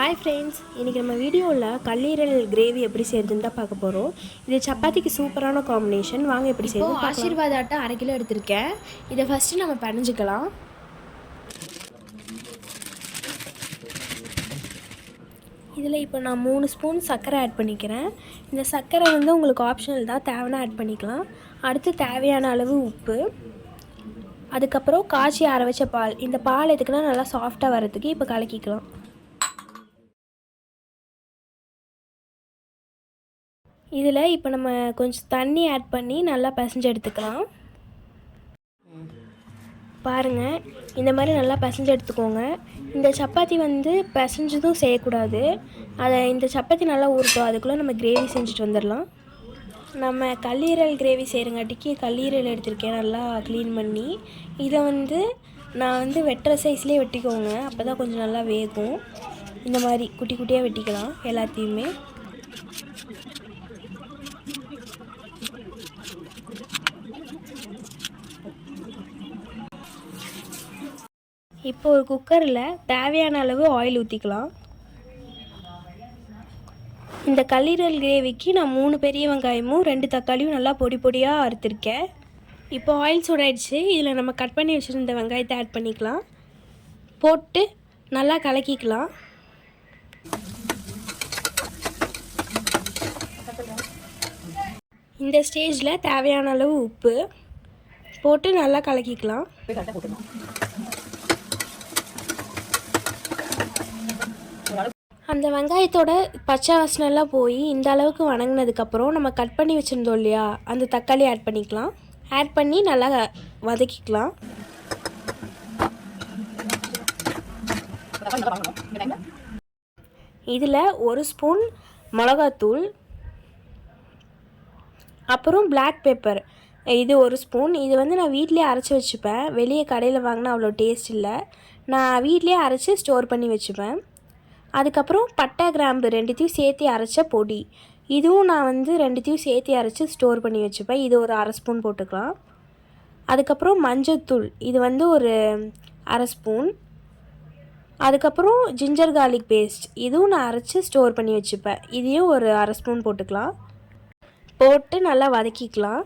Hi friends, இன்றைக்கி நம்ம வீடியோவில் கல்லீரல் கிரேவி எப்படி செய்கிறதுன்னு தான் பார்க்க போகிறோம். இது சப்பாத்திக்கு சூப்பரான காம்பினேஷன். வாங்க எப்படி செய்யணும். ஆசீர்வாத் ஆட்டை 1/2 கிலோ எடுத்திருக்கேன். இதை ஃபஸ்ட்டு நம்ம பிணைஞ்சிக்கலாம். இதில் இப்போ நான் 3 ஸ்பூன் சர்க்கரை ஆட் பண்ணிக்கிறேன். இந்த சர்க்கரை வந்து உங்களுக்கு ஆப்ஷனல் தான், தேவைன்னா ஆட் பண்ணிக்கலாம். அடுத்து தேவையான அளவு உப்பு, அதுக்கப்புறம் காய்ச்சி ஆற வச்ச பால். இந்த பால் எதுக்குன்னா நல்லா சாஃப்டாக வரதுக்கு. இப்போ கலக்கிக்கலாம். இதில் இப்போ நம்ம கொஞ்சம் தண்ணி ஆட் பண்ணி நல்லா பிசைஞ்சு எடுத்துக்கலாம். பாருங்கள், இந்த மாதிரி நல்லா பிசைஞ்சு எடுத்துக்கோங்க. இந்த சப்பாத்தி வந்து பிசைஞ்சதும் செய்யக்கூடாது. இந்த சப்பாத்தி நல்லா ஊறட்டும், அதுக்குள்ளே நம்ம கிரேவி செஞ்சுட்டு வந்துடலாம். நம்ம கல்லீரல் கிரேவி செய்கிறங்காட்டிக்கு கல்லீரல் எடுத்திருக்கேன், நல்லா க்ளீன் பண்ணி. இதை நான் வெட்டுற சைஸ்லேயே வெட்டிக்கோங்க, அப்போ தான் கொஞ்சம் நல்லா வேகும். இந்த மாதிரி குட்டி குட்டியாக வெட்டிக்கலாம் எல்லாத்தையுமே. இப்போ ஒரு குக்கரில் தேவையான அளவு ஆயில் ஊற்றிக்கலாம். இந்த கல்லீரல் கிரேவிக்கு நான் 3 பெரிய வெங்காயமும் 2 தக்காளியும் நல்லா பொடி பொடியாக அறுத்துருக்கேன். இப்போ ஆயில் சூடாயிடுச்சு. இதில் நம்ம கட் பண்ணி வச்சுருந்த வெங்காயத்தை ஆட் பண்ணிக்கலாம். போட்டு நல்லா கலக்கிக்கலாம். இந்த ஸ்டேஜில் தேவையான அளவு உப்பு போட்டு நல்லா கலக்கிக்கலாம். அந்த வெங்காயத்தோட பச்சை வாசனைலாம் போய் இந்த அளவுக்கு வணங்கினதுக்கப்புறம் நம்ம கட் பண்ணி வச்சுருந்தோம் இல்லையா, அந்த தக்காளி ஆட் பண்ணிக்கலாம். ஆட் பண்ணி நல்லா வதக்கிக்கலாம். இதில் 1 ஸ்பூன் மிளகாத்தூள், அப்புறம் பிளாக் பெப்பர், இது 1 ஸ்பூன். இது நான் வீட்டிலே அரைச்சி வச்சுப்பேன். வெளியே கடையில் வாங்கினா அவ்வளோ டேஸ்ட் இல்லை. நான் வீட்டிலே அரைச்சி ஸ்டோர் பண்ணி வச்சுப்பேன். அதுக்கப்புறம் பட்டை கிராம்பு 2த்தையும் சேர்த்து அரைச்ச பொடி, இதுவும் நான் 2த்தையும் சேர்த்து அரைச்சி ஸ்டோர் பண்ணி வச்சுப்பேன். இது ஒரு 1/2 ஸ்பூன் போட்டுக்கலாம். அதுக்கப்புறம் மஞ்சத்தூள், இது ஒரு 1/2 ஸ்பூன். அதுக்கப்புறம் ஜிஞ்சர் கார்லிக் பேஸ்ட், இதுவும் நான் அரைச்சி ஸ்டோர் பண்ணி வச்சுப்பேன். இதையும் ஒரு 1/2 ஸ்பூன் போட்டுக்கலாம். போட்டு நல்லா வதக்கிக்கலாம்.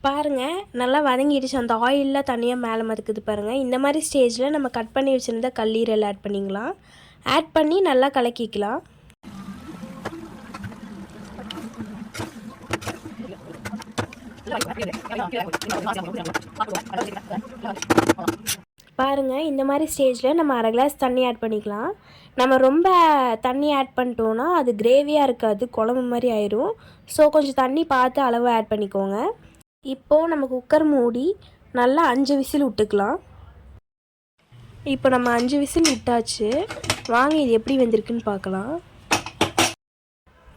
பாருங்கள், நல்லா வதங்கிடுச்சு. அந்த ஆயிலில் தனியாக மேலே மதுக்குது பாருங்கள். இந்த மாதிரி ஸ்டேஜில் நம்ம கட் பண்ணி வச்சுருந்த கல்லீரல் ஆட் பண்ணிக்கலாம். ஆட் பண்ணி நல்லா கலக்கிக்கலாம். பாருங்கள், இந்த மாதிரி ஸ்டேஜில் நம்ம 1/2 கிளாஸ் தண்ணி ஆட் பண்ணிக்கலாம். நம்ம ரொம்ப தண்ணி ஆட் பண்ணிட்டோன்னா அது கிரேவியாக இருக்காது, குழம்பு மாதிரி ஆயிரும். ஸோ கொஞ்சம் தண்ணி பார்த்து அளவு ஆட் பண்ணிக்கோங்க. இப்போது நம்ம குக்கர் மூடி நல்லா 5 விசில் விட்டுக்கலாம். இப்போ நம்ம 5 விசில் விட்டாச்சு. வாங்க இது எப்படி வெந்திருக்குன்னு பார்க்கலாம்.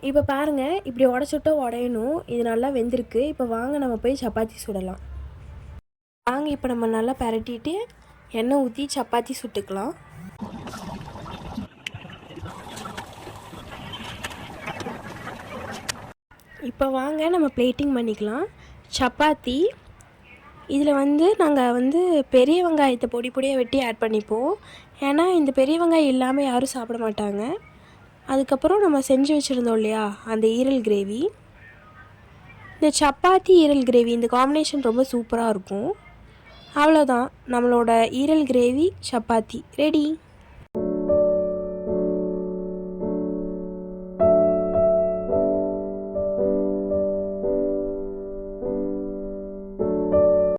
இப்போ பாருங்கள், இப்படி உடச்சுட்டோ உடையணும். இது நல்லா வெந்திருக்கு. இப்போ வாங்க நம்ம போய் சப்பாத்தி சுடலாம். வாங்க இப்போ நம்ம நல்லா பரட்டிட்டு எண்ணெய் ஊற்றி சப்பாத்தி சுட்டுக்கலாம். இப்போ வாங்க நம்ம பிளேட்டிங் பண்ணிக்கலாம். சப்பாத்தி இதில் நாங்கள் பெரிய வெங்காயத்தை பொடி பொடியாக வெட்டி ஆட் பண்ணிப்போம். ஏன்னா இந்த பெரிய வெங்காயம் இல்லாமல் யாரும் சாப்பிட மாட்டாங்க. அதுக்கப்புறம் நம்ம செஞ்சு வச்சுருந்தோம் இல்லையா அந்த ஈரல் கிரேவி, இந்த சப்பாத்தி ஈரல் கிரேவி, இந்த காம்பினேஷன் ரொம்ப சூப்பராக இருக்கும். அவ்வளோதான், நம்மளோட ஈரல் கிரேவி சப்பாத்தி ரெடி.